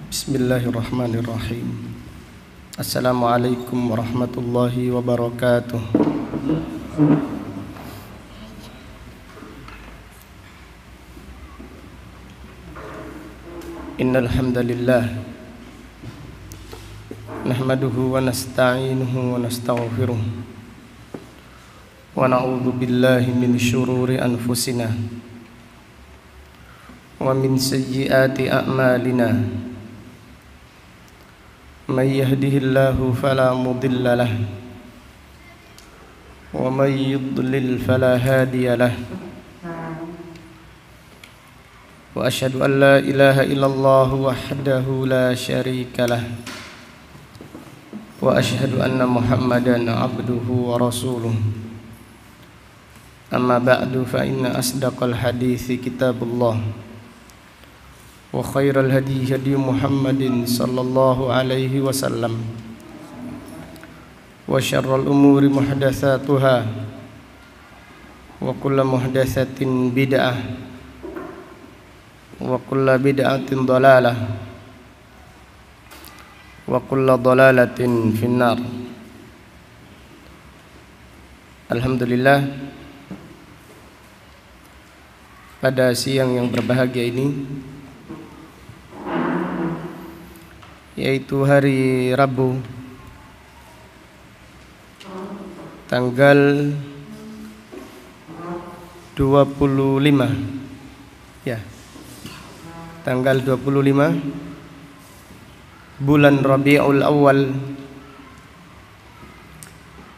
Bismillahirrahmanirrahim. Assalamualaikum warahmatullahi wabarakatuh. Innal hamdalillah nahmaduhu wa nasta'inuhu wa nastaghfiruh wa na'udzu billahi min syururi anfusina wa min sayyiati a'malina. May yahdihillahu fala mudilla lahu wa may yudlil fala hadiya lahu. Wa asyhadu an la ilaha illallah wahdahu la syarika lahu wa asyhadu anna Muhammadan abduhu wa rasuluh. Amma ba'du fa inna asdaqal hadithi kitabullah wa khairal hadi hadi Muhammadin sallallahu alaihi wasallam wa syarrul umuri muhdatsatuha wa kullu muhdatsatin bid'ah wa kullu bid'atin dhalalah wa kullu dhalalatin finnar. Alhamdulillah, pada siang yang berbahagia ini, yaitu hari Rabu tanggal 25 tanggal 25 bulan Rabiul Awal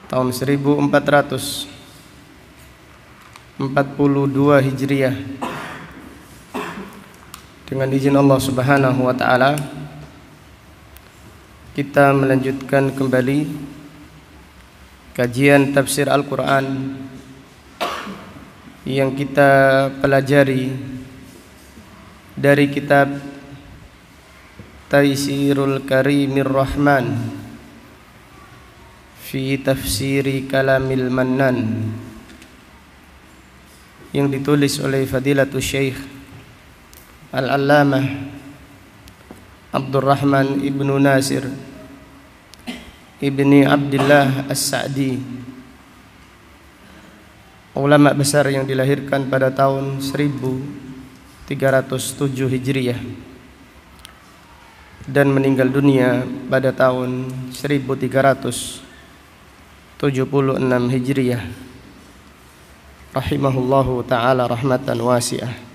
tahun 1442 Hijriah. Dengan izin Allah Subhanahu wa taala, kita melanjutkan kembali kajian tafsir Al-Quran yang kita pelajari dari kitab Taisirul Karimir Rahman fi Tafsiri Kalamil Mannan, yang ditulis oleh Fadilatul Syekh Al-Allamah Abdurrahman ibnu Nasir ibni Abdillah As-Sa'di, ulama besar yang dilahirkan pada tahun 1307 Hijriah dan meninggal dunia pada tahun 1376 Hijriah, rahimahullahu ta'ala rahmatan wasi'ah.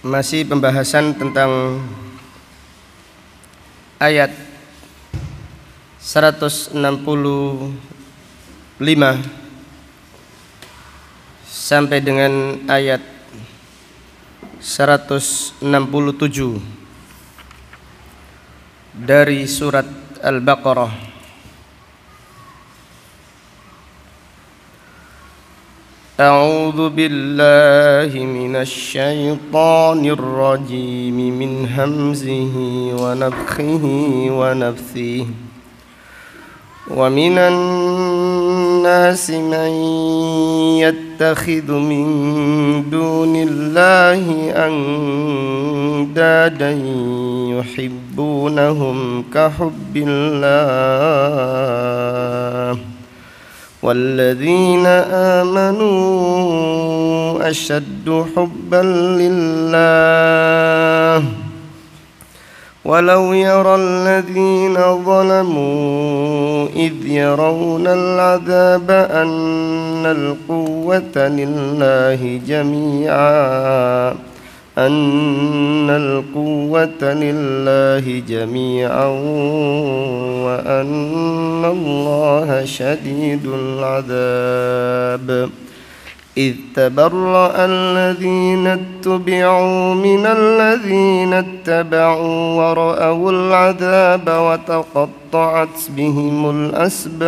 Masih pembahasan tentang ayat 165 sampai dengan ayat 167 dari surat Al-Baqarah. A'udzu billahi minasy syaithanir rajim min hamzihi wa nafthihi wa nafthihi. Wa minan nasi man yattakhidhu min dunillahi andadan yuhibbunahum ka hubbillah. وَالَّذِينَ آمَنُوا أَشَدُّ حُبًّا لِلَّهِ وَلَوْ يَرَى الَّذِينَ ظَلَمُوا إِذْ يَرَوْنَ الْعَذَابَ أَنَّ الْقُوَّةَ لِلَّهِ جَمِيعًا أن القوة لله جميعا وأن الله شديد العذاب إذ تبرأ الذين اتبعوا من الذين اتبعوا ورأوا العذاب وتقطعت بهم الأسباب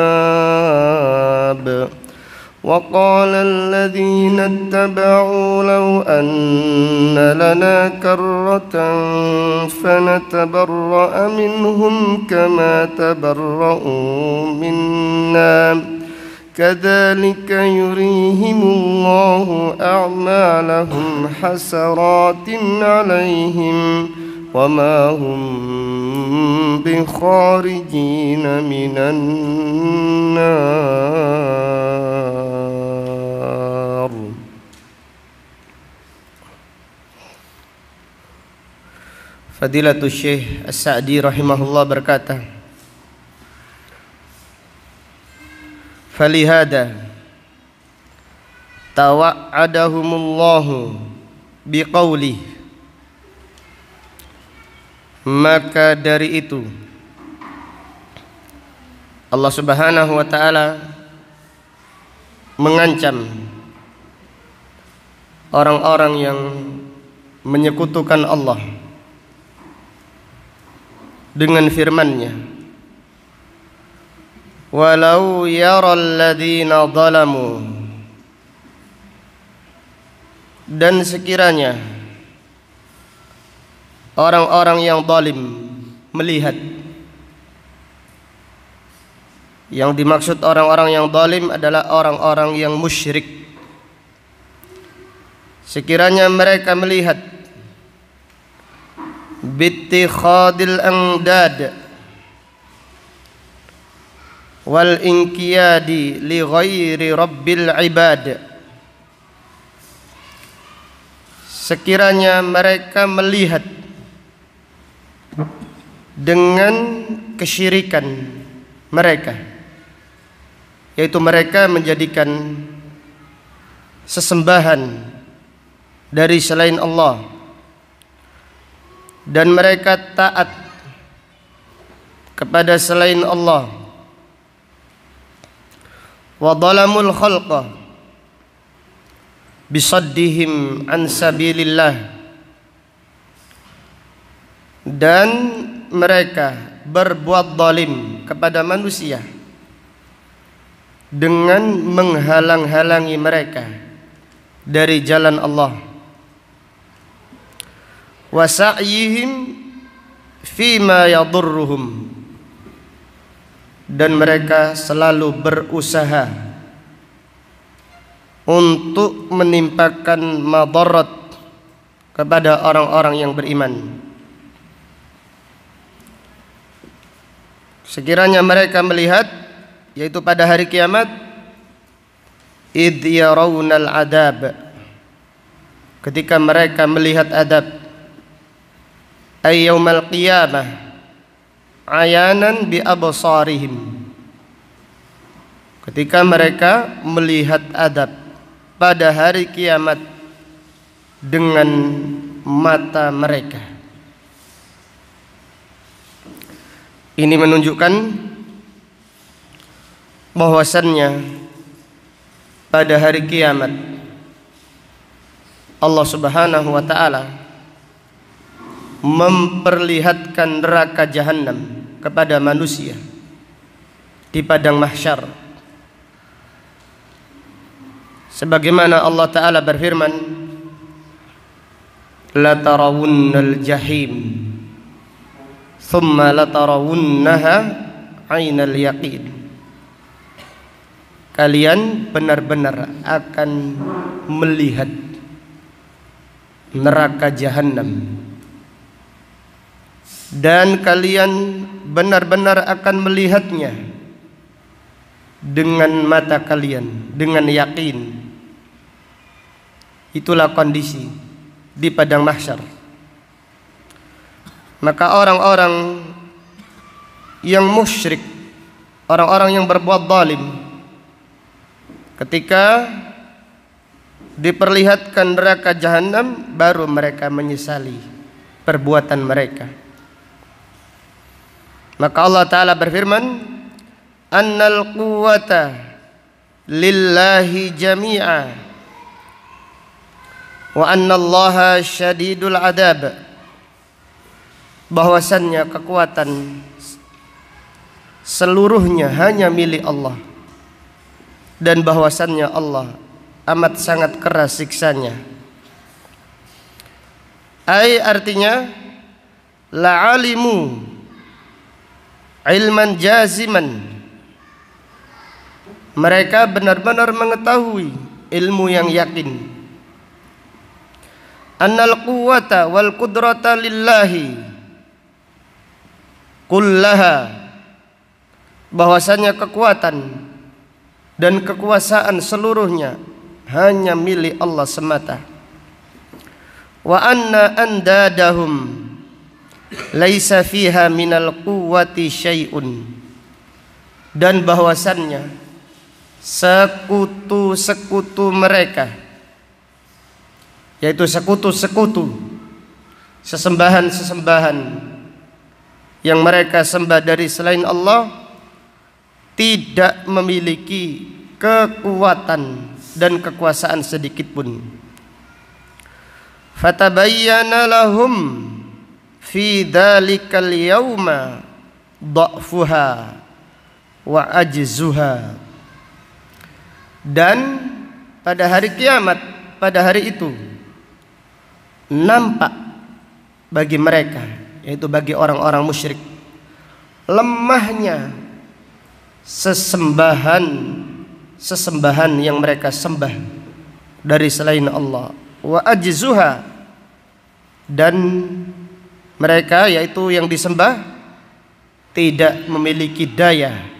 وقال الذين اتبعوا لو أن لنا كرة فنتبرأ منهم كما تبرؤوا منا كذلك يريهم الله أعمالهم حسرات عليهم وما هم بخارجين من النار. Fadilatul Syekh As-Sa'di rahimahullah berkata, falihada tawa'adahumullahu biqaulih, maka dari itu Allah Subhanahu wa ta'ala mengancam orang-orang yang menyekutukan Allah dengan firman-Nya, walau yaral ladzina zalamu, dan sekiranya orang-orang yang zalim melihat. Yang dimaksud orang-orang yang zalim adalah orang-orang yang musyrik. Sekiranya mereka melihat bittikhadil andad wal inqiyadi li ghairi rabbil ibad, sekiranya mereka melihat dengan kesyirikan mereka, yaitu mereka menjadikan sesembahan dari selain Allah, dan mereka taat kepada selain Allah, wa dhalamul khalqa bisaddihim an sabilillah, dan mereka berbuat zalim kepada manusia dengan menghalang-halangi mereka dari jalan Allah, wa sa'yihim fima yadurruhum, dan mereka selalu berusaha untuk menimpakan madarat kepada orang-orang yang beriman. Sekiranya mereka melihat, yaitu pada hari kiamat, idh yarawnal adab, ketika mereka melihat adab, ay yaumal qiyamah ayanan bi absarihim, ketika mereka melihat adab pada hari kiamat dengan mata mereka. Ini menunjukkan bahwasannya pada hari kiamat Allah Subhanahu wa ta'ala memperlihatkan neraka jahanam kepada manusia di padang mahsyar, sebagaimana Allah Ta'ala berfirman, la tarawunnal jahim thumma la tarawunnaha ainal yaqin, kalian benar-benar akan melihat neraka jahanam, dan kalian benar-benar akan melihatnya dengan mata kalian, dengan yakin. Itulah kondisi di padang mahsyar. Maka orang-orang yang musyrik, orang-orang yang berbuat zalim, ketika diperlihatkan neraka jahanam, baru mereka menyesali perbuatan mereka. Maka Allah Ta'ala berfirman, annal quwwata lillahi jami'a wa annallaha syadidul adab. Bahwasannya kekuatan seluruhnya hanya milik Allah, dan bahwasannya Allah amat sangat keras siksanya. Artinya la'alimu ilman jaziman, mereka benar-benar mengetahui ilmu yang yakin. Annal quwwata wal qudrata lillahi kullaha, bahwasanya kekuatan dan kekuasaan seluruhnya hanya milik Allah semata. Wa anna andadahum laisa fiha minal quwwati syai'un, dan bahwasannya sekutu-sekutu mereka, yaitu sekutu-sekutu, sesembahan-sesembahan yang mereka sembah dari selain Allah, tidak memiliki kekuatan dan kekuasaan sedikit pun. Fatabayyana lahum fi dzalikal yauma dha'fuha wa ajzuha. Dan pada hari kiamat, pada hari itu nampak bagi mereka, yaitu bagi orang-orang musyrik, lemahnya sesembahan yang mereka sembah dari selain Allah, wa ajzuha, dan mereka, yaitu yang disembah, tidak memiliki daya,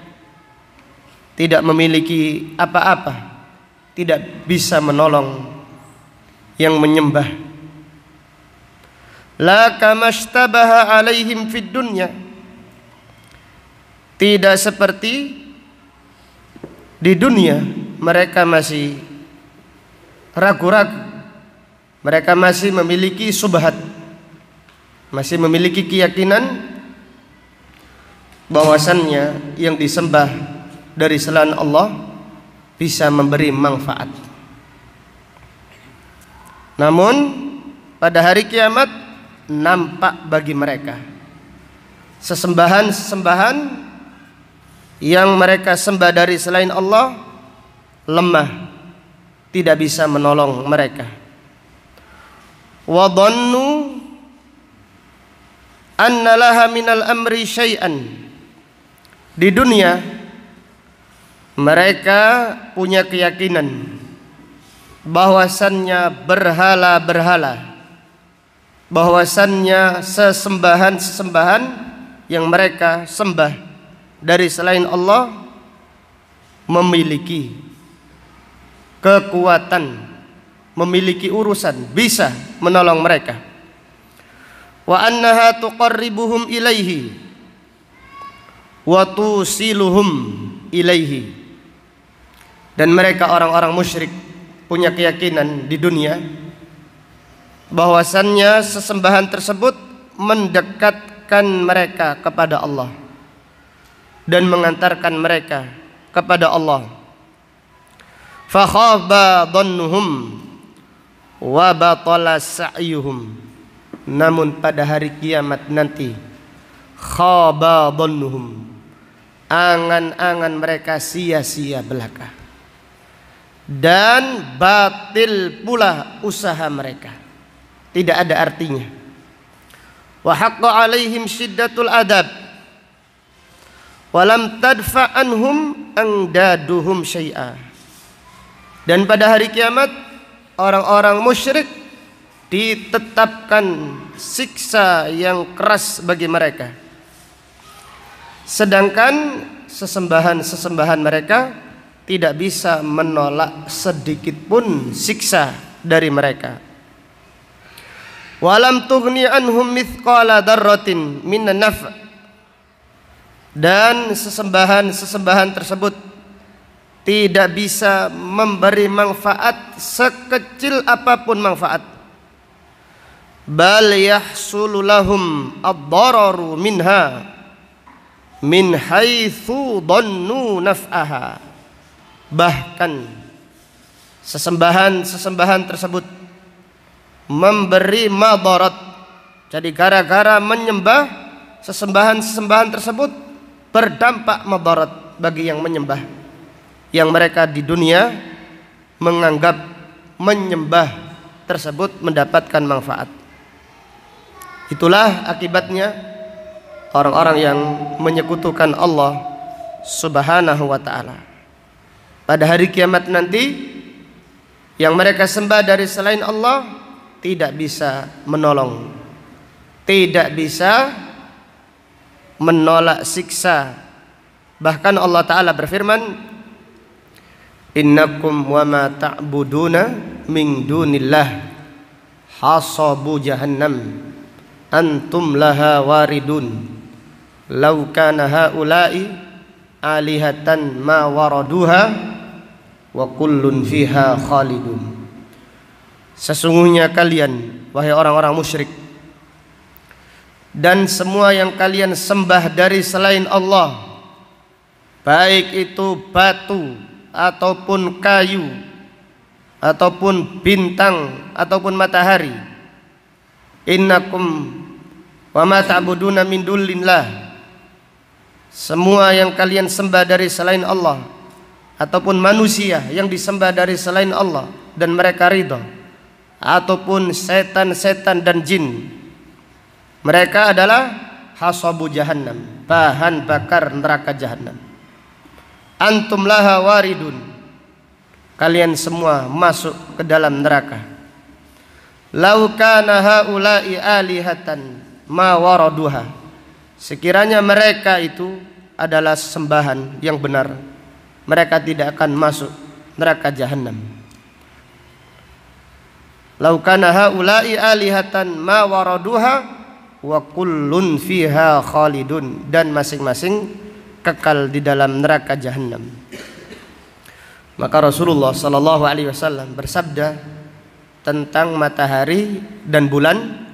tidak memiliki apa-apa, tidak bisa menolong yang menyembah. La kamashtabaha alaihim fid dunya, tidak seperti di dunia mereka masih ragu-ragu, mereka masih memiliki subhat, masih memiliki keyakinan bahwasannya yang disembah dari selain Allah bisa memberi manfaat. Namun pada hari kiamat nampak bagi mereka sesembahan-sesembahan yang mereka sembah dari selain Allah lemah, tidak bisa menolong mereka. Wa dhannu anna laha minal amri syai'an, di dunia mereka punya keyakinan bahwasannya berhala-berhala, bahwasannya sesembahan-sesembahan yang mereka sembah dari selain Allah memiliki kekuatan, memiliki urusan, bisa menolong mereka. Wa annaha tuqarribuhum ilaihi wa tusiluhum ilaihi, dan mereka orang-orang musyrik punya keyakinan di dunia bahwasannya sesembahan tersebut mendekatkan mereka kepada Allah dan mengantarkan mereka kepada Allah. Fa khaba dhannuhum wa batala sa'yuhum, namun pada hari kiamat nanti khaba dhannuhum, angan-angan mereka sia-sia belaka, dan batil pula usaha mereka, tidak ada artinya. Wa haqqa alaihim syiddatul adab wa lam tadfa anhum angdaduhum syai'a, dan pada hari kiamat orang-orang musyrik ditetapkan siksa yang keras bagi mereka, sedangkan sesembahan-sesembahan mereka tidak bisa menolak sedikit pun siksa dari mereka. Walam tughni anhum mithqala darratin minan naf', dan sesembahan-sesembahan tersebut tidak bisa memberi manfaat sekecil apapun manfaat. Bal yahsulu lahum ad-dararu minha min haitsu dhannu naf'aha. Bahkan sesembahan tersebut memberi madarat. Jadi gara-gara menyembah sesembahan tersebut berdampak madarat bagi yang menyembah, yang mereka di dunia menganggap menyembah tersebut mendapatkan manfaat. Itulah akibatnya orang-orang yang menyekutukan Allah Subhanahu wa ta'ala. Pada hari kiamat nanti, yang mereka sembah dari selain Allah tidak bisa menolong, tidak bisa menolak siksa. Bahkan Allah Ta'ala berfirman, innakum wa ma ta'buduna min dunillah hasabu jahannam antum laha waridun law kana haula'i alihatan ma waraduha wa kullun fiha khalidun. Sesungguhnya kalian, wahai orang-orang musyrik, dan semua yang kalian sembah dari selain Allah, baik itu batu ataupun kayu ataupun bintang ataupun matahari, innakum wa ma ta'buduna min dunillah, semua yang kalian sembah dari selain Allah ataupun manusia yang disembah dari selain Allah dan mereka ridha, ataupun setan-setan dan jin, mereka adalah hasabu jahannam, bahan bakar neraka jahannam. Antum laha waridun, kalian semua masuk ke dalam neraka. Lau kana haula'i alihatan ma waraduha, sekiranya mereka itu adalah sembahan yang benar, mereka tidak akan masuk neraka jahannam. Lau kana haula'i alihatan ma waraduha wa kullun fiha khalidun, dan masing-masing kekal di dalam neraka jahannam. Maka Rasulullah sallallahu alaihi wasallam bersabda tentang matahari dan bulan,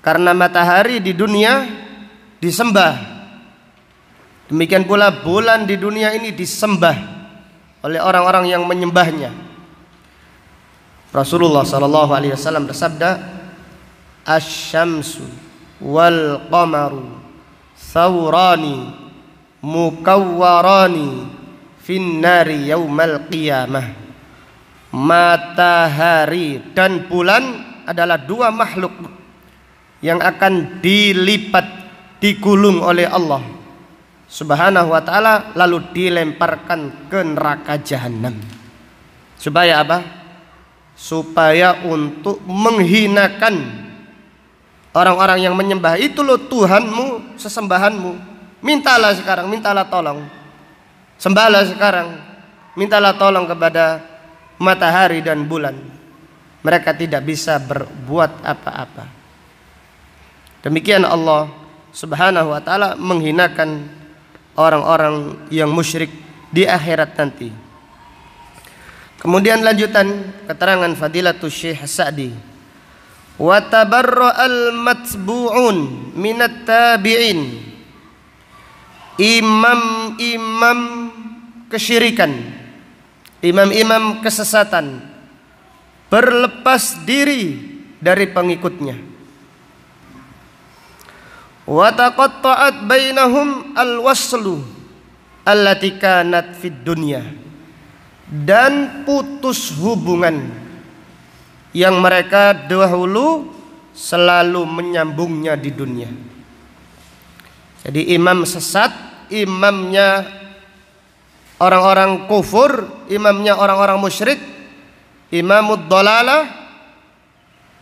karena matahari di dunia disembah, demikian pula bulan di dunia ini disembah oleh orang-orang yang menyembahnya. Rasulullah sallallahu alaihi wasallam bersabda, asy-syamsu wal qamaru thawrani mukawwarani finnari yaumal qiyamah. Matahari dan bulan adalah dua makhluk yang akan dilipat, digulung oleh Allah Subhanahu wa ta'ala, lalu dilemparkan ke neraka jahanam. Supaya apa? Supaya untuk menghinakan orang-orang yang menyembah itu loh Tuhanmu, sesembahanmu. Mintalah sekarang, mintalah tolong. Sembahlah sekarang, mintalah tolong kepada matahari dan bulan. Mereka tidak bisa berbuat apa-apa. Demikian Allah Subhanahu wa ta'ala menghinakan orang-orang yang musyrik di akhirat nanti. Kemudian lanjutan keterangan Fadilatul Syekh Sa'di, wa tabarra'al matbu'un minat tabi'in, imam-imam kesyirikan, imam-imam kesesatan berlepas diri dari pengikutnya. Wa taqatta'at bainahum al-waslu allati kanat fid dunya, dan putus hubungan yang mereka dahulu selalu menyambungnya di dunia. Jadi imam sesat, imamnya orang-orang kufur, imamnya orang-orang musyrik, imamud dhalalah,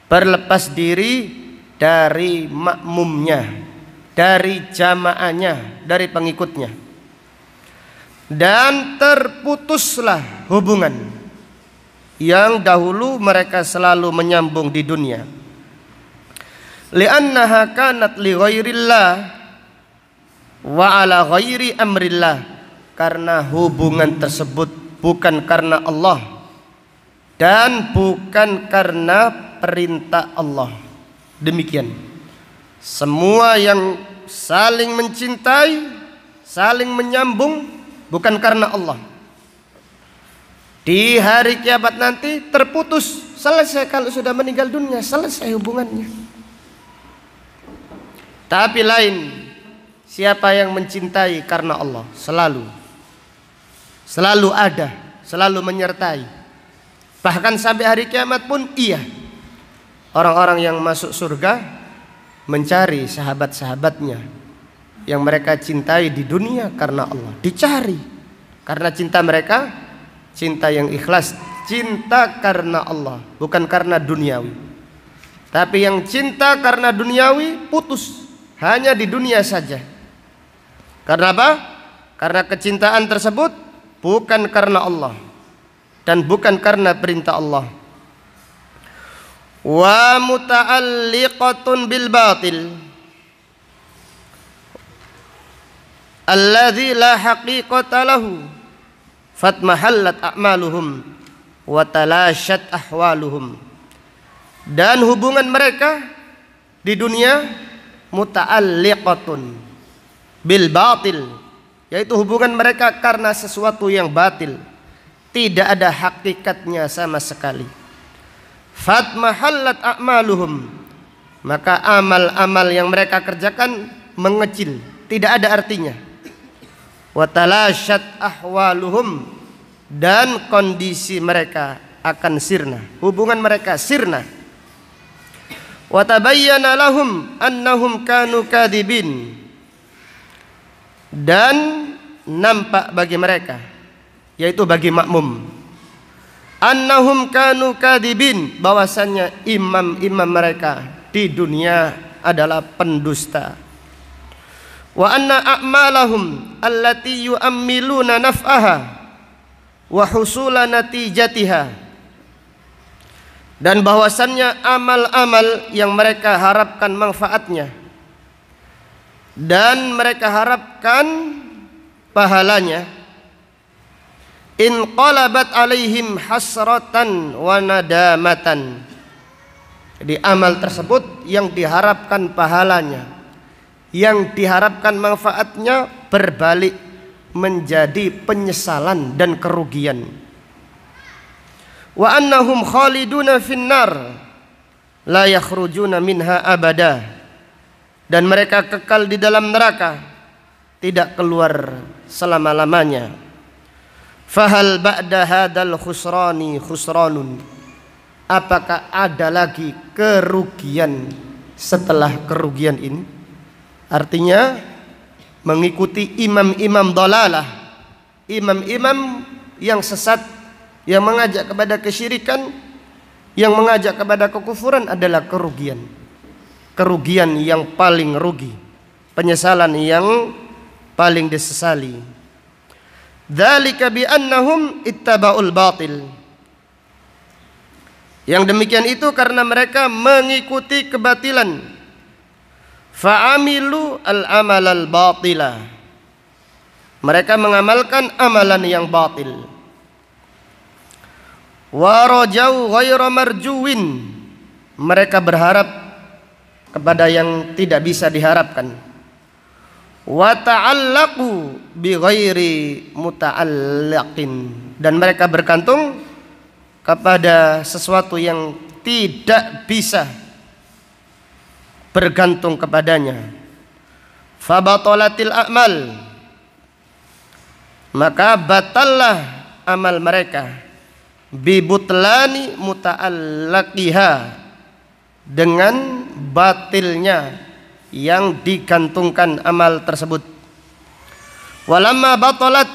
berlepas diri dari makmumnya, dari jamaahnya, dari pengikutnya, dan terputuslah hubungan yang dahulu mereka selalu menyambung di dunia. Li'annaha kanat li ghairillah wa ala ghairi amrillah, karena hubungan tersebut bukan karena Allah dan bukan karena perintah Allah. Demikian. Semua yang saling mencintai, saling menyambung bukan karena Allah. Di hari kiamat nanti terputus, selesai. Kalau sudah meninggal dunia, selesai hubungannya. Tapi lain, siapa yang mencintai karena Allah, selalu ada, selalu menyertai. Bahkan sampai hari kiamat pun iya. Orang-orang yang masuk surga mencari sahabat-sahabatnya yang mereka cintai di dunia karena Allah. Dicari karena cinta mereka, cinta yang ikhlas, cinta karena Allah, bukan karena duniawi. Tapi yang cinta karena duniawi putus, hanya di dunia saja. Karena apa? Karena kecintaan tersebut bukan karena Allah dan bukan karena perintah Allah. Wa muta'alliqatun bil batil alladzi la haqiqata lahu fatmahallat a'maluhum wa talashat ahwaluhum. Dan hubungan mereka di dunia muta'alliqatun bil batil, yaitu hubungan mereka karena sesuatu yang batil, tidak ada hakikatnya sama sekali. Fatmahallat a'maluhum, maka amal-amal yang mereka kerjakan mengecil, tidak ada artinya. Wa talashat ahwaluhum, dan kondisi mereka akan sirna, hubungan mereka sirna. Wa tabayyana lahum annahum kanu kadhibin, dan nampak bagi mereka, yaitu bagi makmum, annahum kanu kadhibin, bahwasannya imam-imam mereka di dunia adalah pendusta. Wa anna a'malahum allati yu'ammiluna naf'aha wa husula natijatiha, dan bahwasannya amal-amal yang mereka harapkan manfaatnya dan mereka harapkan pahalanya, inqalabat alaihim hasratan wa nadamatan. Jadi amal tersebut yang diharapkan pahalanya, yang diharapkan manfaatnya, berbalik menjadi penyesalan dan kerugian. Wa annahum khaliduna finnar la yakhrujuna minha abada, dan mereka kekal di dalam neraka, tidak keluar selama-lamanya. Fahal ba'da hadal khusrani khusranun, apakah ada lagi kerugian setelah kerugian ini? Artinya mengikuti imam-imam dalalah, imam-imam yang sesat, yang mengajak kepada kesyirikan, yang mengajak kepada kekufuran adalah kerugian. Kerugian yang paling rugi, penyesalan yang paling disesali. Dzalika bi annahum ittaba'ul batil. Yang demikian itu karena mereka mengikuti kebatilan. Fa'amilu al-amal al-batila, mereka mengamalkan amalan yang batil. Wa rajau ghaira marjuwin, mereka berharap kepada yang tidak bisa diharapkan. Wa ta'allaqu bi ghairi muta'allaqin, dan mereka bergantung kepada sesuatu yang tidak bisa bergantung kepadanya. Fabatalatil a'mal, maka batallah amal mereka, bibutlani muta'allaqiha, dengan batilnya yang digantungkan amal tersebut. Walamma batalat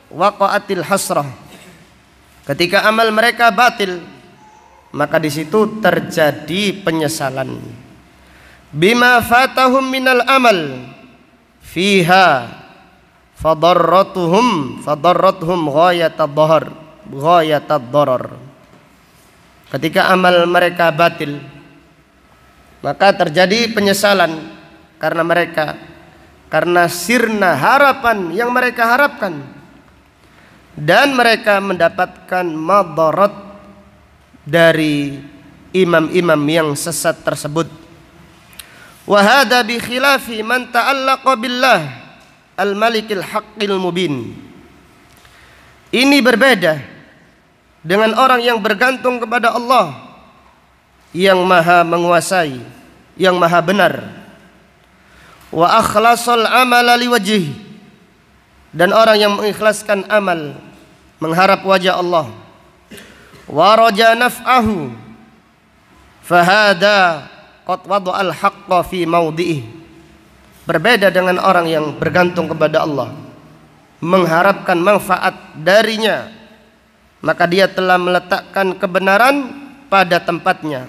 waqa'atil hasrah, ketika amal mereka batil, maka di situ terjadi penyesalan. Bima fatahum minal amal fiha fadarratuhum ghayatad darar. Ketika amal mereka batil, maka terjadi penyesalan karena sirna harapan yang mereka harapkan dan mereka mendapatkan madarat dari imam-imam yang sesat tersebut. Wa hadza bi khilafi man ta'allaqa billah al-malikil haqqil mubin. Ini berbeda dengan orang yang bergantung kepada Allah yang maha menguasai, yang maha benar. Wa akhlasal amala liwajhihi, dan orang yang mengikhlaskan amal mengharap wajah Allah. Wa raja naf'ahu fahada qad wada'al haqqa fi mawdi'i. Berbeda dengan orang yang bergantung kepada Allah, mengharapkan manfaat darinya, maka dia telah meletakkan kebenaran pada tempatnya.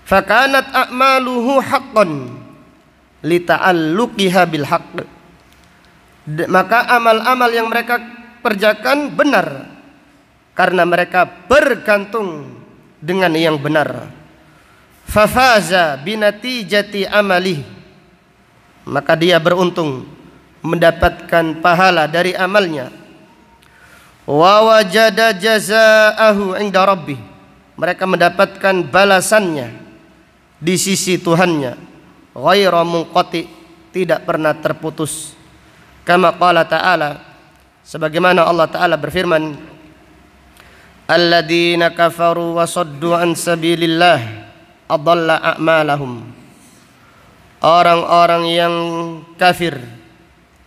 Fakanat a'maluhu haqqan lita'alluqiha bil haqq. Maka amal-amal yang mereka kerjakan benar karena mereka bergantung dengan yang benar. Fafaza binatijati amalih, maka dia beruntung mendapatkan pahala dari amalnya. Wa wajada jazaahu 'inda rabbih, mereka mendapatkan balasannya di sisi Tuhannya. Ghairu munqati, tidak pernah terputus. Kama qala ta'ala, sebagaimana Allah Ta'ala berfirman, alladzina kafaru wa saddu an sabilillah adalla a'malahum. Orang-orang yang kafir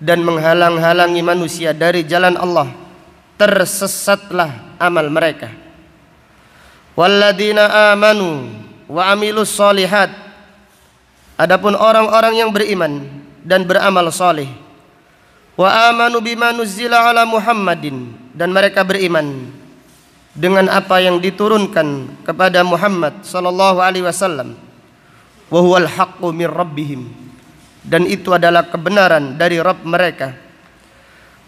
dan menghalang-halangi manusia dari jalan Allah, tersesatlah amal mereka. Walladzina amanu wa amilus solihat, adapun orang-orang yang beriman dan beramal saleh, wa amanu bima nuzzila ala Muhammadin, dan mereka beriman dengan apa yang diturunkan kepada Muhammad sallallahu alaihi wasallam, wa huwal haqqu min rabbihim, dan itu adalah kebenaran dari Rabb mereka.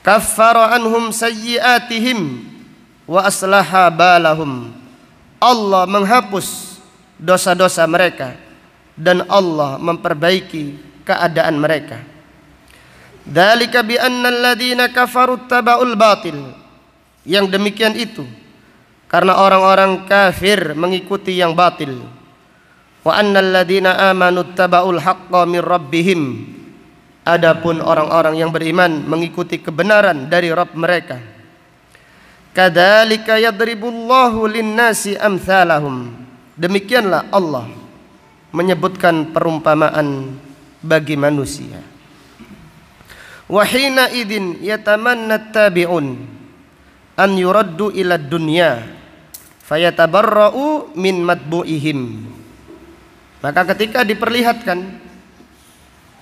Kaffara anhum sayyi'atihim wa aslaha balahum, Allah menghapus dosa-dosa mereka dan Allah memperbaiki keadaan mereka. Dzalika bi annal ladzina kafaru taba'ul batil, yang demikian itu karena orang-orang kafir mengikuti yang batil. Wa annal ladzina amanu taba'ul haqqo min rabbihim, adapun orang-orang yang beriman mengikuti kebenaran dari Rabb mereka. Kadzalika yadribullahu lin-nasi amsalahum, demikianlah Allah menyebutkan perumpamaan bagi manusia. Wa hina idzin yatamanna tabi'un an yuraddu ila dunya fayatabarra'u min matbu'ihim. Maka ketika diperlihatkan,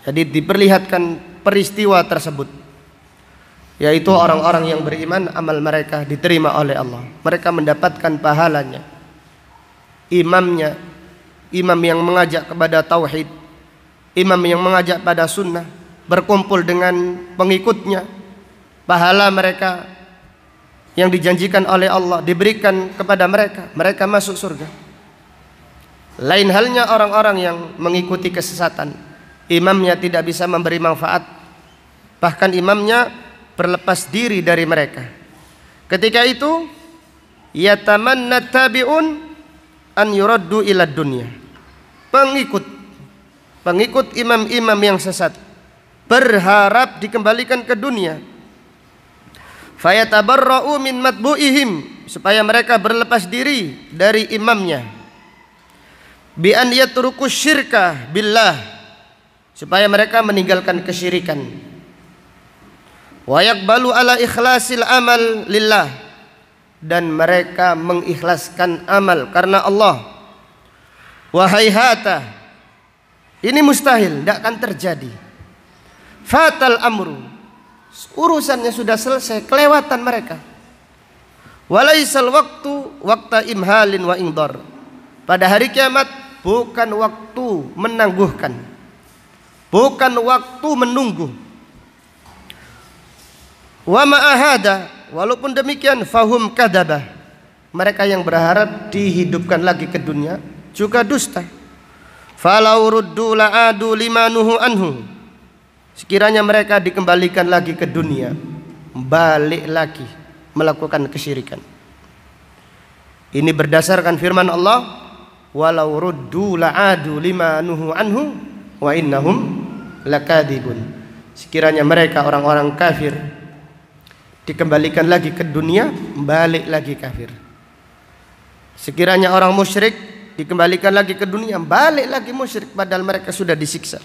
jadi diperlihatkan peristiwa tersebut, yaitu orang-orang yang beriman amal mereka diterima oleh Allah, mereka mendapatkan pahalanya. Imamnya, imam yang mengajak kepada tauhid, imam yang mengajak pada sunnah, berkumpul dengan pengikutnya, pahala mereka yang dijanjikan oleh Allah diberikan kepada mereka, mereka masuk surga. Lain halnya orang-orang yang mengikuti kesesatan, imamnya tidak bisa memberi manfaat, bahkan imamnya berlepas diri dari mereka. Ketika itu yatamanna tabi'un an yuraddu ila dunya, pengikut imam-imam yang sesat berharap dikembalikan ke dunia. Fayatabarra'u min matbu'ihim, supaya mereka berlepas diri dari imamnya. Bi an yatruku syirka billah, supaya mereka meninggalkan kesyirikan. Wa yaqbalu ala ikhlasil amal lillah, dan mereka mengikhlaskan amal karena Allah. Wa hayhata, ini mustahil, tidak akan terjadi. Fatal amru, urusannya sudah selesai, kelewatan mereka. Walaisal waktu waqta imhalin wa ingdar, pada hari kiamat bukan waktu menangguhkan, bukan waktu menunggu. Wa ma'ahada, walaupun demikian fahum kadabah, mereka yang berharap dihidupkan lagi ke dunia juga dusta. Falau ruddu la'adu limanuhu anhu, sekiranya mereka dikembalikan lagi ke dunia, balik lagi melakukan kesyirikan. Ini berdasarkan firman Allah, walau ruddu la'adu lima nuhu anhu wa innahum lakadibun. Sekiranya mereka orang-orang kafir dikembalikan lagi ke dunia, balik lagi kafir. Sekiranya orang musyrik dikembalikan lagi ke dunia, balik lagi musyrik, padahal mereka sudah disiksa.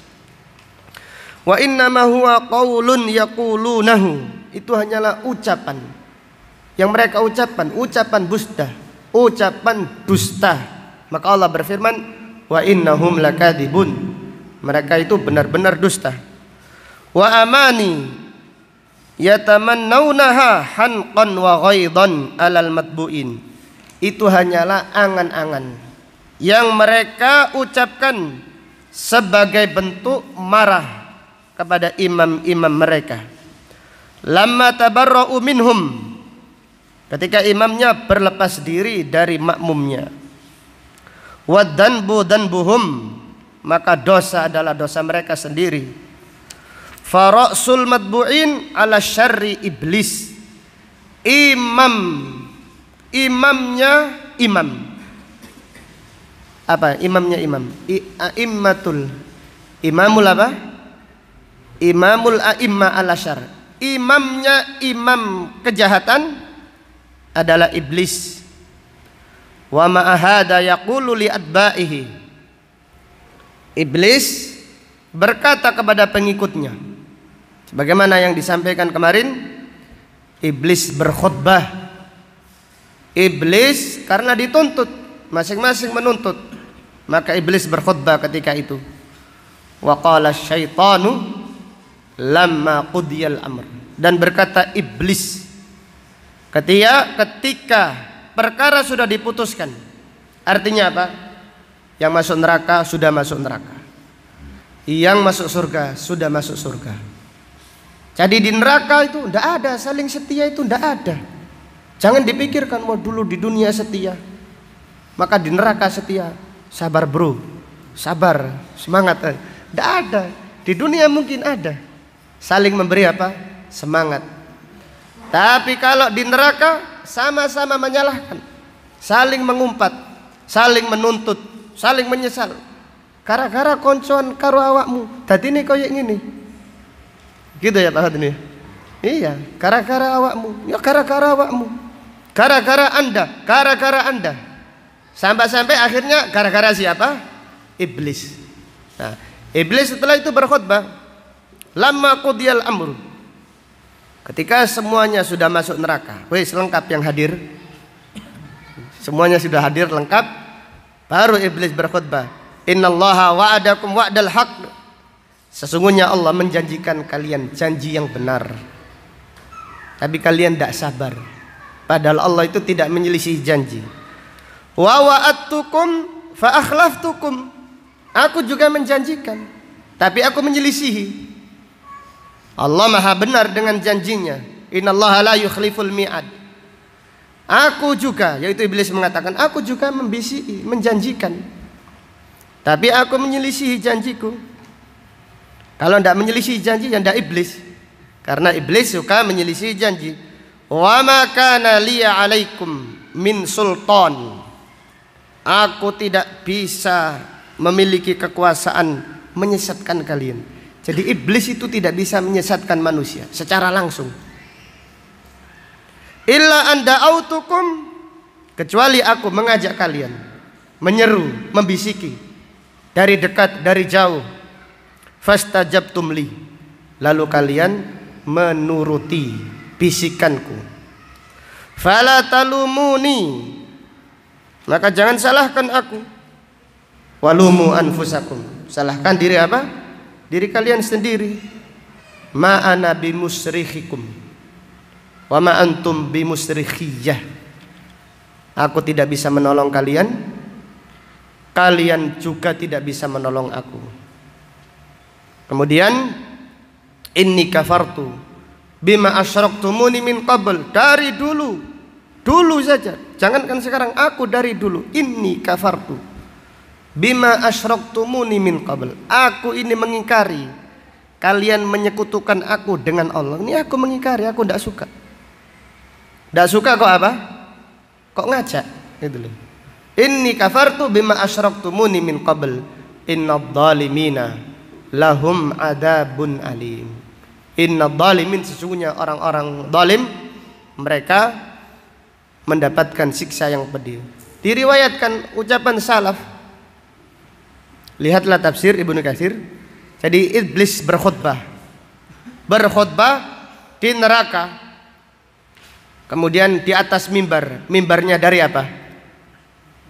Wa innama huwa qaulun yaqulunahu, itu hanyalah ucapan yang mereka ucapkan, ucapan dusta. Maka Allah berfirman, wa innahum lakadibun, mereka itu benar-benar dusta. Wa amani yatamannawnaha hanqan wa ghaidan alal matbu'in, itu hanyalah angan-angan yang mereka ucapkan sebagai bentuk marah kepada imam-imam mereka. Lamma tabarra'u minhum, ketika imamnya berlepas diri dari makmumnya. Wadanbu danbuhum, maka dosa adalah dosa mereka sendiri. Fara'sul matbu'in ala syarri iblis, imamnya imam. Apa imamnya imam? Imamul apa? Imamul a'imma ala syarr. Imamnya imam kejahatan adalah iblis. Wa ma'ahada yaqulu li atba'ihi, iblis berkata kepada pengikutnya, sebagaimana yang disampaikan kemarin, iblis berkhutbah. Iblis karena dituntut, masing-masing menuntut, maka iblis berkhutbah ketika itu. Wa qala syaitanu lamma qudiyal amr, dan berkata iblis ketika perkara sudah diputuskan. Artinya apa? Yang masuk neraka sudah masuk neraka, yang masuk surga sudah masuk surga. Jadi di neraka itu tidak ada saling setia, itu tidak ada. Jangan dipikirkan mau dulu di dunia setia, maka di neraka setia. Sabar bro, sabar, semangat. Tidak ada. Di dunia mungkin ada saling memberi apa? Semangat. Tapi kalau di neraka sama-sama menyalahkan, saling mengumpat, saling menuntut, saling menyesal. Gara-gara koncoan karo awakmu, tadi ini koyek gini. Gitu ya Pak Hadini? Iya, gara-gara awakmu, ya gara-gara awakmu, gara-gara anda, sampai akhirnya gara-gara siapa? Iblis. Nah, iblis setelah itu berkhutbah, lamma qudiyal amru, ketika semuanya sudah masuk neraka, wes lengkap yang hadir, semuanya sudah hadir lengkap, baru iblis berkhutbah, innallaha wa'adakum wa'dal haqq, sesungguhnya Allah menjanjikan kalian janji yang benar, tapi kalian tidak sabar. Padahal Allah itu tidak menyelisih janji. Wa wa'adtukum fa akhlaftukum, aku juga menjanjikan, tapi aku menyelisihi. Allah maha benar dengan janjinya. Innallaha la yukhliful mi'ad. Aku juga, yaitu iblis mengatakan, aku juga membisiki, menjanjikan, tapi aku menyelisihi janjiku. Kalau tidak menyelisihi janji, ya tidak iblis, karena iblis suka menyelisihi janji. Wa ma kana liya alaikum min sultan, aku tidak bisa memiliki kekuasaan menyesatkan kalian. Jadi iblis itu tidak bisa menyesatkan manusia secara langsung. Illa anda autukum, kecuali aku mengajak kalian, menyeru, membisiki dari dekat, dari jauh. Fastajabtum li, lalu kalian menuruti bisikanku. Fala talumuni, maka jangan salahkan aku. Walumu anfusakum, salahkan diri apa? Diri kalian sendiri. Ma ana bimusrikhikum wa ma antum bimusrikhiyah, aku tidak bisa menolong kalian, kalian juga tidak bisa menolong aku. Kemudian inni kafartu bima asyraktumuni min qabl, dari dulu saja, jangankan sekarang, aku dari dulu. Inni kafartu bima asyraktumuni min qabl, aku ini mengingkari kalian menyekutukan aku dengan Allah. Ini aku mengingkari, aku tidak suka. Tidak suka kok apa? Kok ngajak? Gitu loh. Inni kafartu bima asyraktumuni min qabl innadh dhalimina lahum adzabun alim. Innadh dhalimin, sesungguhnya orang-orang zalim mereka mendapatkan siksa yang pedih. Diriwayatkan ucapan salaf. Lihatlah tafsir Ibnu Katsir. Jadi iblis berkhutbah di neraka. Kemudian di atas mimbar. Mimbarnya dari apa?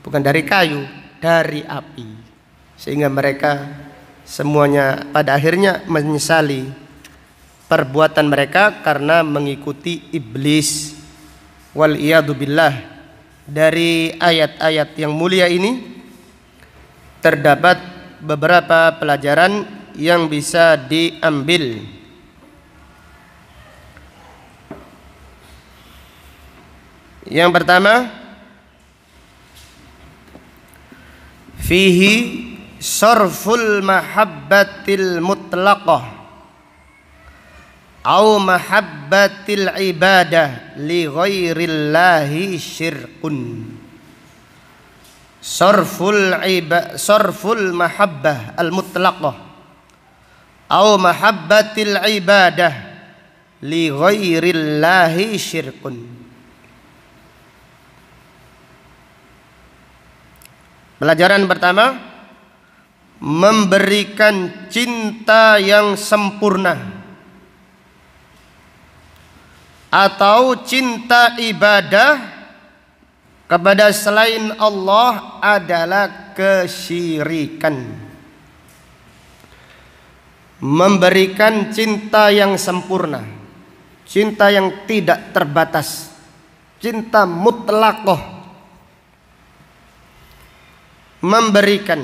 Bukan dari kayu, dari api. Sehingga mereka semuanya pada akhirnya menyesali perbuatan mereka karena mengikuti iblis. Wal iyadu billah. Dari ayat-ayat yang mulia ini terdapat beberapa pelajaran yang bisa diambil. Yang pertama, fihi sarful mahabbatil mutlaqah au mahabbatil ibadah li ghairillahi syirkun. Sarful mahabbah al mutlaqah au mahabbatil ibadah li ghairillahi syirkun. Pelajaran pertama, memberikan cinta yang sempurna atau cinta ibadah kepada selain Allah adalah kesyirikan. Memberikan cinta yang sempurna, cinta yang tidak terbatas, cinta mutlaqah. Memberikan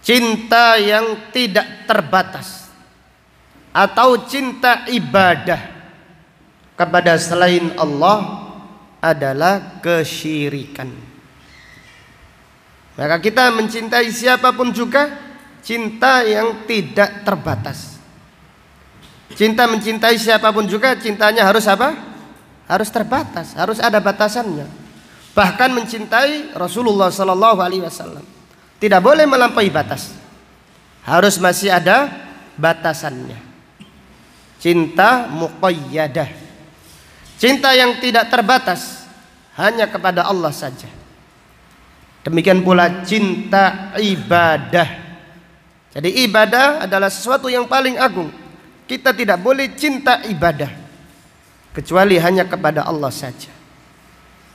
cinta yang tidak terbatas atau cinta ibadah kepada selain Allah adalah kesyirikan. Maka kita mencintai siapapun juga cinta yang tidak terbatas. Cinta mencintai siapapun juga cintanya harus apa? Harus terbatas, harus ada batasannya. Bahkan mencintai Rasulullah sallallahu alaihi wasallam tidak boleh melampaui batas. Harus masih ada batasannya. Cinta muqayyadah. Cinta yang tidak terbatas hanya kepada Allah saja. Demikian pula cinta ibadah. Jadi ibadah adalah sesuatu yang paling agung. Kita tidak boleh cinta ibadah kecuali hanya kepada Allah saja.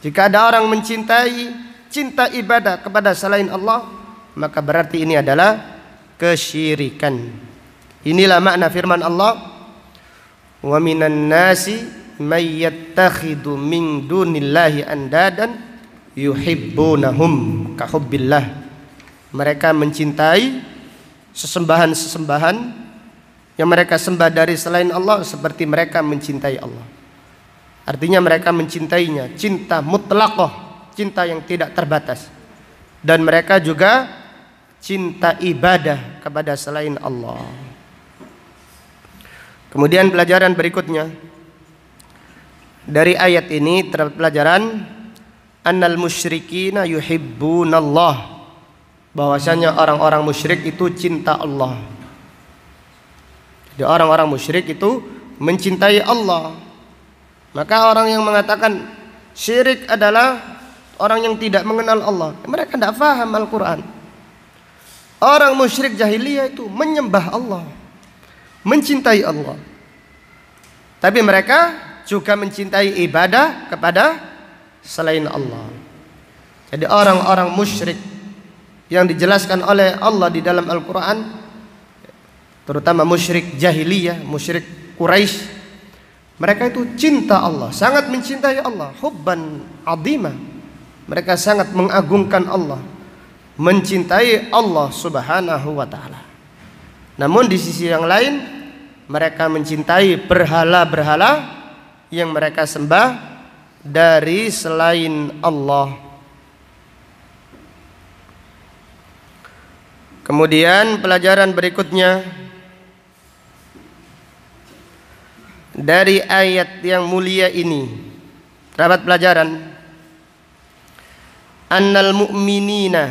Jika ada orang mencintai cinta ibadah kepada selain Allah, maka berarti ini adalah kesyirikan. Inilah makna firman Allah, wa minan nasi may yattakhidhu min dunillahi andadan yuhibbunahum ka hubbillah. Mereka mencintai sesembahan-sesembahan yang mereka sembah dari selain Allah seperti mereka mencintai Allah. Artinya mereka mencintainya cinta mutlaqah, cinta yang tidak terbatas. Dan mereka juga cinta ibadah kepada selain Allah. Kemudian pelajaran berikutnya dari ayat ini terdapat pelajaran annal musyrikina yuhibbunallah, bahwasanya orang-orang musyrik itu cinta Allah. Jadi orang-orang musyrik itu mencintai Allah. Maka orang yang mengatakan syirik adalah orang yang tidak mengenal Allah, mereka tidak paham Al-Quran. Orang musyrik jahiliyah itu menyembah Allah, mencintai Allah, tapi mereka juga mencintai ibadah kepada selain Allah. Jadi orang-orang musyrik yang dijelaskan oleh Allah di dalam Al-Quran, terutama musyrik jahiliyah, musyrik Quraisy, mereka itu cinta Allah, sangat mencintai Allah, hubban azima. Mereka sangat mengagungkan Allah, mencintai Allah subhanahu wa ta'ala. Namun di sisi yang lain, mereka mencintai berhala-berhala yang mereka sembah dari selain Allah. Kemudian pelajaran berikutnya, dari ayat yang mulia ini terdapat pelajaran annal mu'minina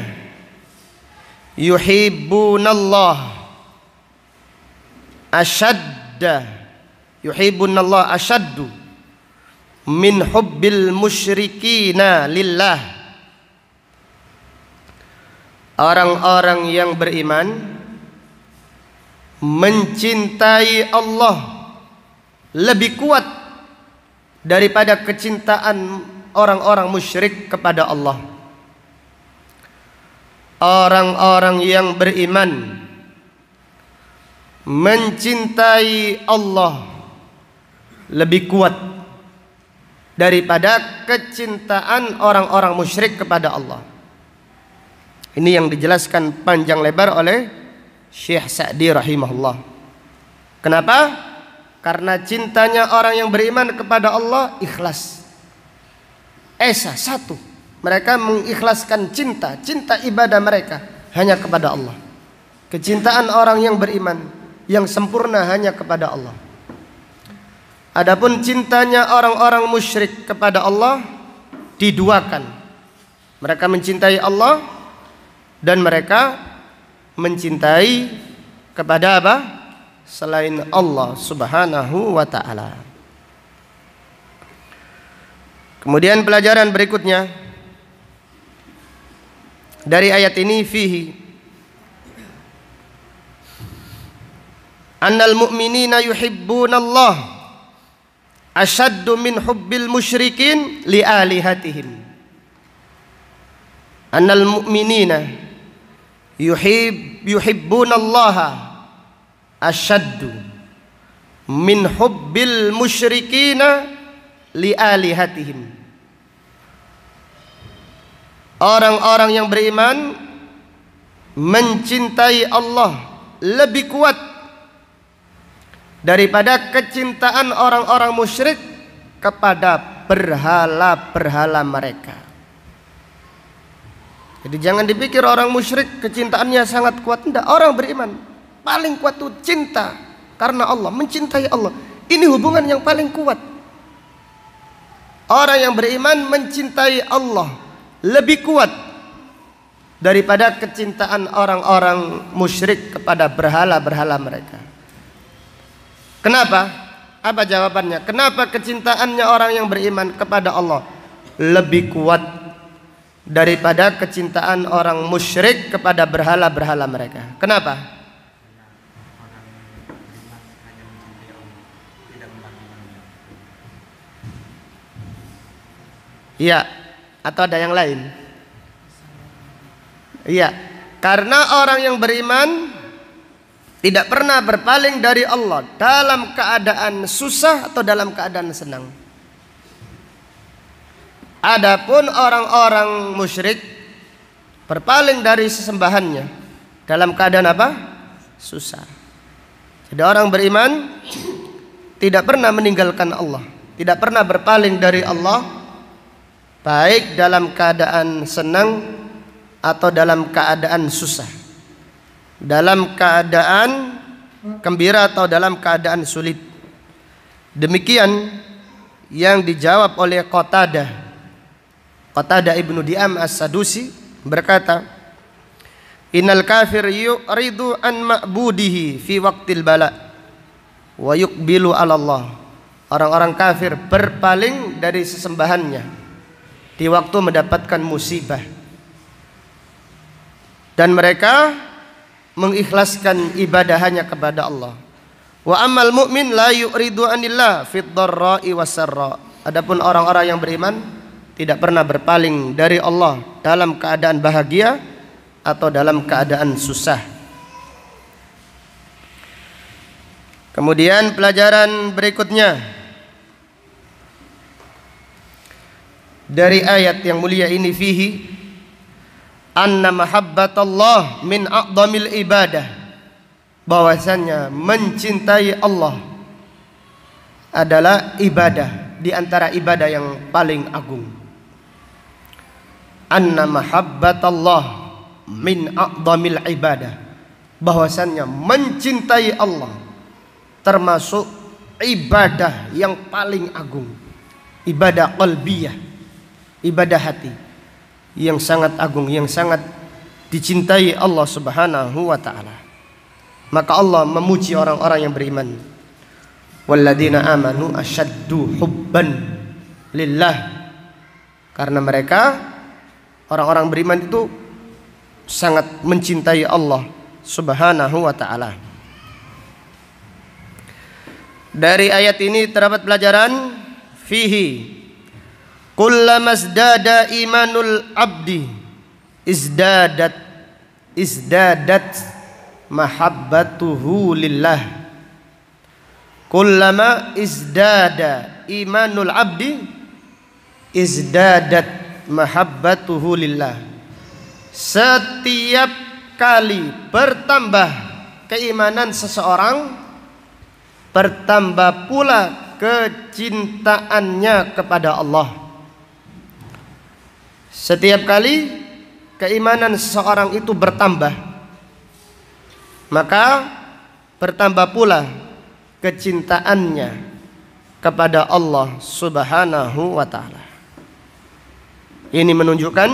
yuhibbunallah ashaddu min hubbil musyrikina lillah. Orang-orang yang beriman mencintai Allah lebih kuat daripada kecintaan orang-orang musyrik kepada Allah. Orang-orang yang beriman mencintai Allah lebih kuat daripada kecintaan orang-orang musyrik kepada Allah. Ini yang dijelaskan panjang lebar oleh Syekh Sa'di rahimahullah. Kenapa? Karena cintanya orang yang beriman kepada Allah ikhlas. Esa satu. Mereka mengikhlaskan cinta ibadah mereka hanya kepada Allah. Kecintaan orang yang beriman yang sempurna hanya kepada Allah. Adapun cintanya orang-orang musyrik kepada Allah diduakan. Mereka mencintai Allah dan mereka mencintai kepada apa? Selain Allah Subhanahu wa ta'ala. Kemudian pelajaran berikutnya dari ayat ini fihi annal mu'minina yuhibbunallah ashaddu min hubbil musyrikin li alihatihim. Annal mu'minina yuhibbunallaha ashaddu min hubbil musyrikina li alihatihim. Orang-orang yang beriman mencintai Allah lebih kuat daripada kecintaan orang-orang musyrik kepada berhala-berhala mereka. Jadi jangan dipikir orang musyrik kecintaannya sangat kuat. Tidak, orang beriman paling kuat itu cinta karena Allah, mencintai Allah. Ini hubungan yang paling kuat. Orang yang beriman mencintai Allah lebih kuat daripada kecintaan orang-orang musyrik kepada berhala-berhala mereka. Kenapa? Apa jawabannya? Kenapa kecintaannya orang yang beriman kepada Allah lebih kuat daripada kecintaan orang musyrik kepada berhala-berhala mereka? Kenapa? Iya, atau ada yang lain? Iya, karena orang yang beriman tidak pernah berpaling dari Allah dalam keadaan susah atau dalam keadaan senang. Adapun orang-orang musyrik berpaling dari sesembahannya dalam keadaan apa? Susah. Jadi orang beriman tidak pernah meninggalkan Allah, tidak pernah berpaling dari Allah, baik dalam keadaan senang atau dalam keadaan susah, dalam keadaan gembira atau dalam keadaan sulit. Demikian yang dijawab oleh Qatadah Ibnu Di'am As-Sadusi berkata, innal kafir yuridu an ma'budihi fi waqtil bala wa yuqbilu 'ala Allah. Orang-orang kafir berpaling dari sesembahannya di waktu mendapatkan musibah, dan mereka mengikhlaskan ibadah hanya kepada Allah. Wa ammal mu'min la yuridu anillah fid dharra'i wasarra. Adapun orang-orang yang beriman tidak pernah berpaling dari Allah dalam keadaan bahagia atau dalam keadaan susah. Kemudian pelajaran berikutnya dari ayat yang mulia ini fihi anna mahabbatallah min a'dhamil ibadah, bahwasannya mencintai Allah adalah ibadah di antara ibadah yang paling agung. Anna mahabbatallah min a'dhamil ibadah, bahwasannya mencintai Allah termasuk ibadah yang paling agung, ibadah qalbiyah, ibadah hati yang sangat agung, yang sangat dicintai Allah Subhanahu wa taala. Maka Allah memuji orang-orang yang beriman. Walladzina amanu asyaddu hubban lillah. Karena mereka orang-orang beriman itu sangat mencintai Allah Subhanahu wa taala. Dari ayat ini terdapat pelajaran fihi kullama izdada imanul abdi izdadat mahabbatuhu lillah. Kullama izdada imanul abdi izdadat mahabbatuhu lillah. Setiap kali bertambah keimanan seseorang, bertambah pula kecintaannya kepada Allah. Setiap kali keimanan seseorang itu bertambah, maka bertambah pula kecintaannya kepada Allah Subhanahu wa taala. Ini menunjukkan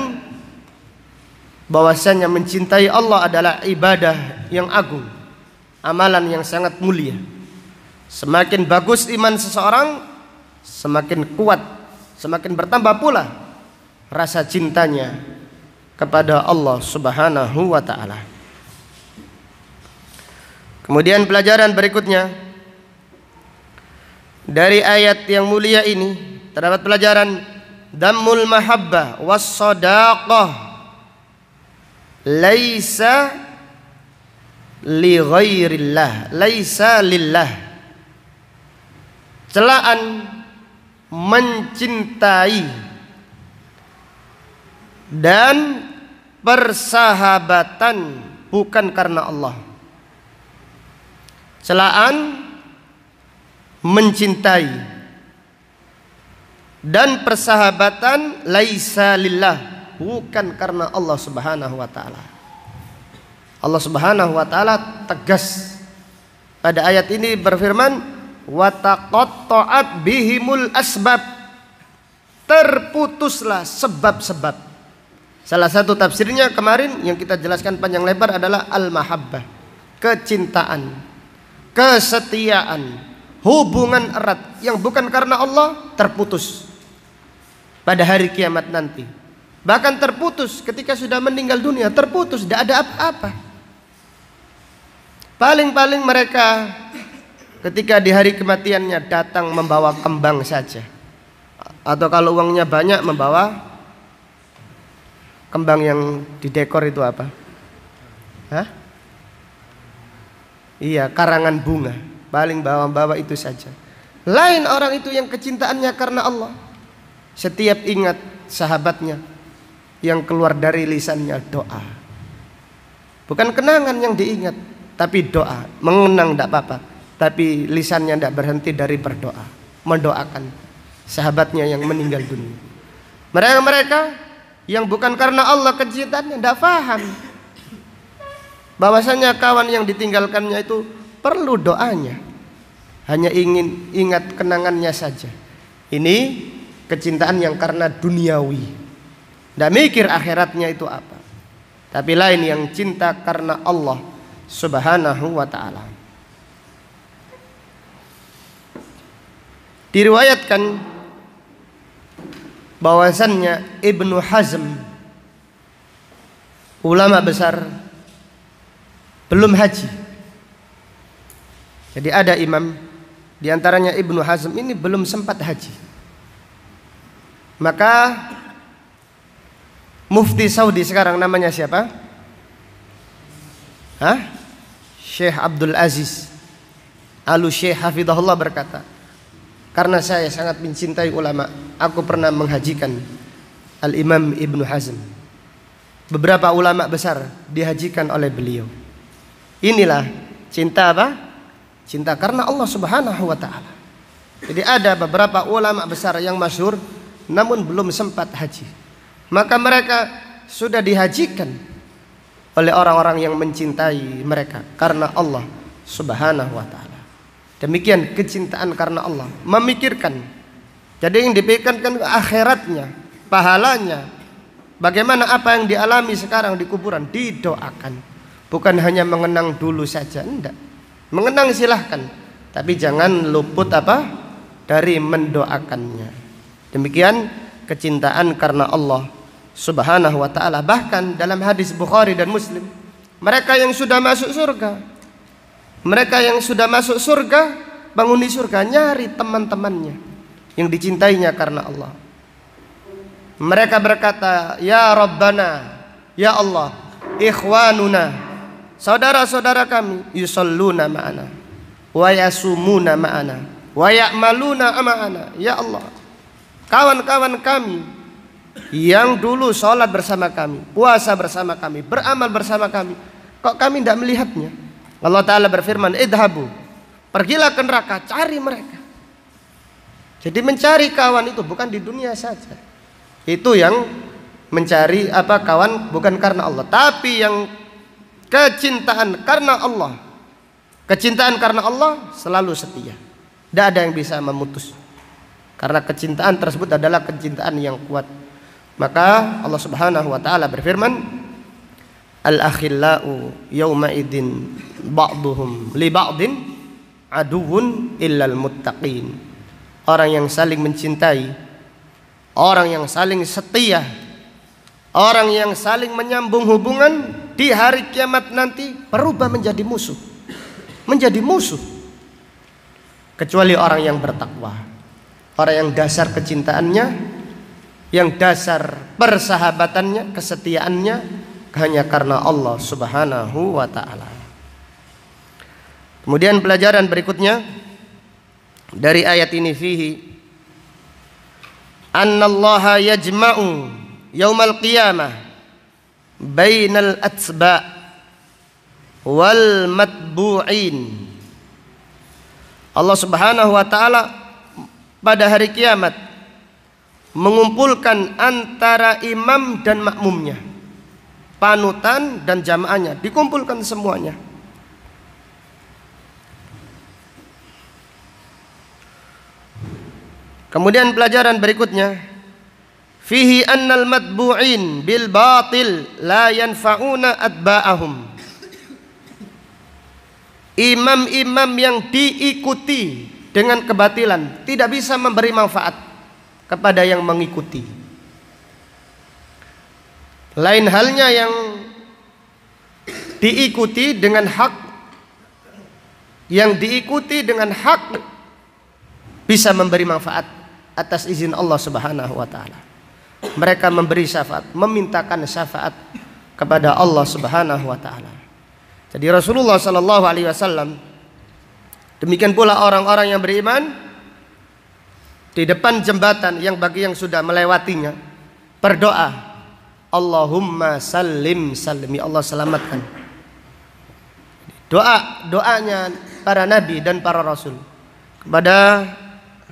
bahwasanya mencintai Allah adalah ibadah yang agung, amalan yang sangat mulia. Semakin bagus iman seseorang, semakin kuat, semakin bertambah pula rasa cintanya kepada Allah Subhanahu wa taala. Kemudian pelajaran berikutnya dari ayat yang mulia ini terdapat pelajaran dammul mahabbah was sadaqah laisa li ghairillah, laisa lillah. Celaan mencintai dan persahabatan bukan karena Allah. Celaan mencintai dan persahabatan laisa lillah, bukan karena Allah Subhanahu wa taala. Allah Subhanahu wa taala tegas pada ayat ini berfirman, wa taqatta'at bihimul asbab, terputuslah sebab-sebab. Salah satu tafsirnya kemarin yang kita jelaskan panjang lebar adalah al-mahabbah, kecintaan, kesetiaan, hubungan erat yang bukan karena Allah terputus pada hari kiamat nanti. Bahkan terputus ketika sudah meninggal dunia, terputus, tidak ada apa-apa. Paling-paling mereka ketika di hari kematiannya datang membawa kembang saja, atau kalau uangnya banyak membawa kembang yang didekor itu apa? Hah? Iya, karangan bunga. Paling bawa-bawa itu saja. Lain orang itu yang kecintaannya karena Allah. Setiap ingat sahabatnya, yang keluar dari lisannya doa. Bukan kenangan yang diingat, tapi doa. Mengenang tidak apa-apa, tapi lisannya tidak berhenti dari berdoa, mendoakan sahabatnya yang meninggal dunia. Mereka yang bukan karena Allah kecintaannya, tidak paham bahwasanya kawan yang ditinggalkannya itu perlu doanya, hanya ingin ingat kenangannya saja. Ini kecintaan yang karena duniawi, tidak mikir akhiratnya itu apa. Tapi lain yang cinta karena Allah Subhanahu wa ta'ala. Diriwayatkan bahwasannya Ibnu Hazm, ulama besar, belum haji. Jadi ada imam diantaranya Ibnu Hazm ini belum sempat haji. Maka mufti Saudi sekarang namanya siapa? Syekh Abdul Aziz Al-Syekh Hafidhahullah berkata, karena saya sangat mencintai ulama, aku pernah menghajikan Al-Imam Ibnu Hazm. Beberapa ulama besar dihajikan oleh beliau. Inilah cinta apa? Cinta karena Allah Subhanahu wa ta'ala. Jadi ada beberapa ulama besar yang masyhur namun belum sempat haji, maka mereka sudah dihajikan oleh orang-orang yang mencintai mereka karena Allah Subhanahu wa ta'ala. Demikian kecintaan karena Allah, memikirkan. Jadi yang dipikirkan akhiratnya, pahalanya. Bagaimana apa yang dialami sekarang di kuburan, didoakan. Bukan hanya mengenang dulu saja, enggak. Mengenang silahkan, tapi jangan luput dari mendoakannya. Demikian kecintaan karena Allah Subhanahu wa ta'ala. Bahkan dalam hadis Bukhari dan Muslim, mereka yang sudah masuk surga, penghuni surga nyari teman-temannya yang dicintainya karena Allah. Mereka berkata, ya Rabbana, ya Allah, ikhwanuna, saudara-saudara kami, yusalluna ma'ana wa yasumuna ma'ana wa ya'maluna ma'ana. Ya Allah, kawan-kawan kami yang dulu sholat bersama kami, puasa bersama kami, beramal bersama kami, kok kami tidak melihatnya? Allah Ta'ala berfirman, idhabu, pergilah ke neraka, cari mereka. Jadi mencari kawan itu bukan di dunia saja. Itu yang mencari kawan bukan karena Allah, tapi yang kecintaan karena Allah. Kecintaan karena Allah selalu setia. Tidak ada yang bisa memutus. Karena kecintaan tersebut adalah kecintaan yang kuat. Maka Allah Subhanahu wa ta'ala berfirman, al-akhillau yawma idin ba'duhum li ba'din aduwwun illal muttaqin. Orang yang saling mencintai, orang yang saling setia, orang yang saling menyambung hubungan, di hari kiamat nanti berubah menjadi musuh. Menjadi musuh. Kecuali orang yang bertakwa, orang yang dasar kecintaannya, yang dasar persahabatannya, kesetiaannya hanya karena Allah Subhanahu wa ta'ala. Kemudian pelajaran berikutnya dari ayat ini, fihi annallaha yajma'u yaumal qiyamah bainal atsba' wal matbu'in. Allah Subhanahu wa ta'ala pada hari kiamat mengumpulkan antara imam dan makmumnya, panutan dan jamaahnya, dikumpulkan semuanya. Kemudian pelajaran berikutnya, fihi annal matbu'in bil batil la yanfa'una atba'ahum. Imam-imam yang diikuti dengan kebatilan tidak bisa memberi manfaat kepada yang mengikuti. Lain halnya yang diikuti dengan hak, yang diikuti dengan hak bisa memberi manfaat atas izin Allah Subhanahu wa ta'ala. Mereka memberi syafaat, memintakan syafaat kepada Allah Subhanahu wa ta'ala. Jadi Rasulullah sallallahu alaihi wasallam, demikian pula orang-orang yang beriman di depan jembatan yang bagi yang sudah melewatinya berdoa, Allahumma sallim sallim, ya Allah selamatkan. Doanya para nabi dan para rasul kepada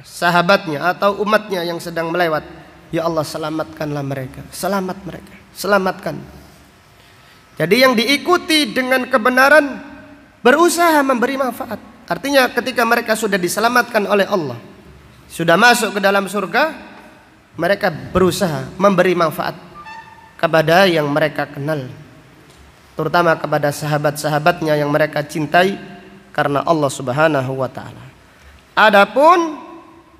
sahabatnya atau umatnya yang sedang melewat, ya Allah selamatkanlah mereka, selamat mereka, selamatkan. Jadi yang diikuti dengan kebenaran berusaha memberi manfaat. Artinya ketika mereka sudah diselamatkan oleh Allah, sudah masuk ke dalam surga, mereka berusaha memberi manfaat kepada yang mereka kenal, terutama kepada sahabat-sahabatnya yang mereka cintai karena Allah Subhanahu wa ta'ala. Adapun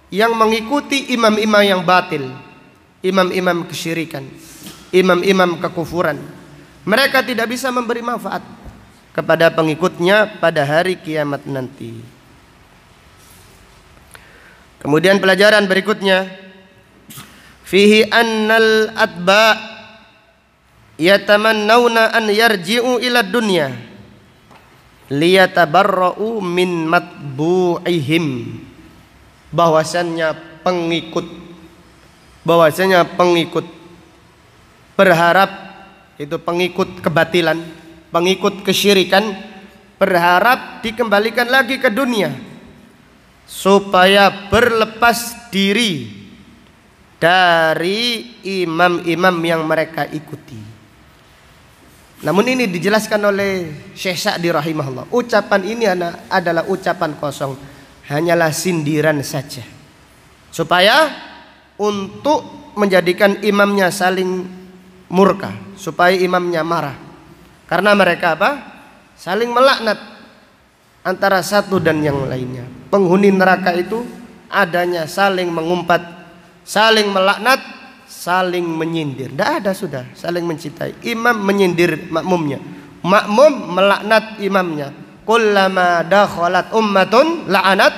yang mengikuti imam-imam yang batil, imam-imam kesyirikan, imam-imam kekufuran, mereka tidak bisa memberi manfaat kepada pengikutnya pada hari kiamat nanti. Kemudian pelajaran berikutnya, fihi annal atba' yatamannawna an yarji'u ila dunya liyatabarra'u min matbu'ihim. Bahwasannya pengikut berharap, itu pengikut kebatilan, pengikut kesyirikan, berharap dikembalikan lagi ke dunia supaya berlepas diri dari imam-imam yang mereka ikuti. Namun ini dijelaskan oleh Syekh Sa'di rahimahullah, ucapan ini adalah ucapan kosong, hanyalah sindiran saja, supaya untuk menjadikan imamnya saling murka, supaya imamnya marah. Karena mereka apa? Saling melaknat antara satu dan yang lainnya. Penghuni neraka itu adanya saling mengumpat, saling melaknat, saling menyindir. Tidak ada sudah saling mencintai. Imam menyindir makmumnya, makmum melaknat imamnya. Kullama dakhalat ummatun la'anat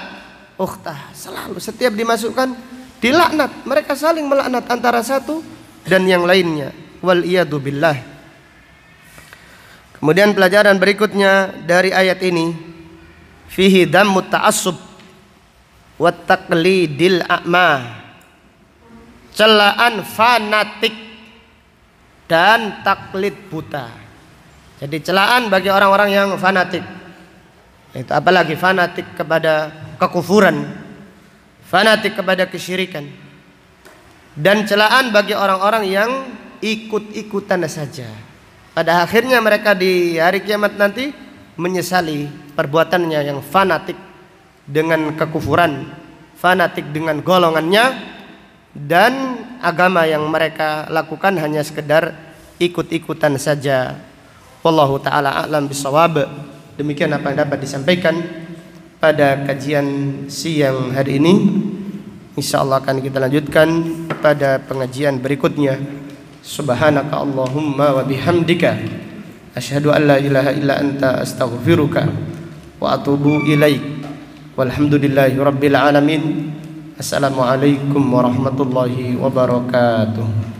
ukhtah. Selalu setiap dimasukkan dilaknat. Mereka saling melaknat antara satu dan yang lainnya. Wal iyadu billah. Kemudian pelajaran berikutnya dari ayat ini, fihi dammu ta'assub wa taqlidil a'ma. Celaan fanatik dan taklid buta. Jadi celaan bagi orang-orang yang fanatik. Itu apalagi fanatik kepada kekufuran, fanatik kepada kesyirikan, dan celaan bagi orang-orang yang ikut-ikutan saja. Pada akhirnya mereka di hari kiamat nanti menyesali perbuatannya yang fanatik dengan kekufuran, fanatik dengan golongannya, dan agama yang mereka lakukan hanya sekedar ikut-ikutan saja. Wallahu ta'ala a'lam bishawab. Demikian apa yang dapat disampaikan pada kajian siang hari ini. InsyaAllah akan kita lanjutkan pada pengajian berikutnya. Subhanaka Allahumma wa bihamdika asyhadu an la ilaha illa anta astaghfiruka wa atubu ilaik. Walhamdulillahi rabbil alamin. Assalamualaikum warahmatullahi wabarakatuh.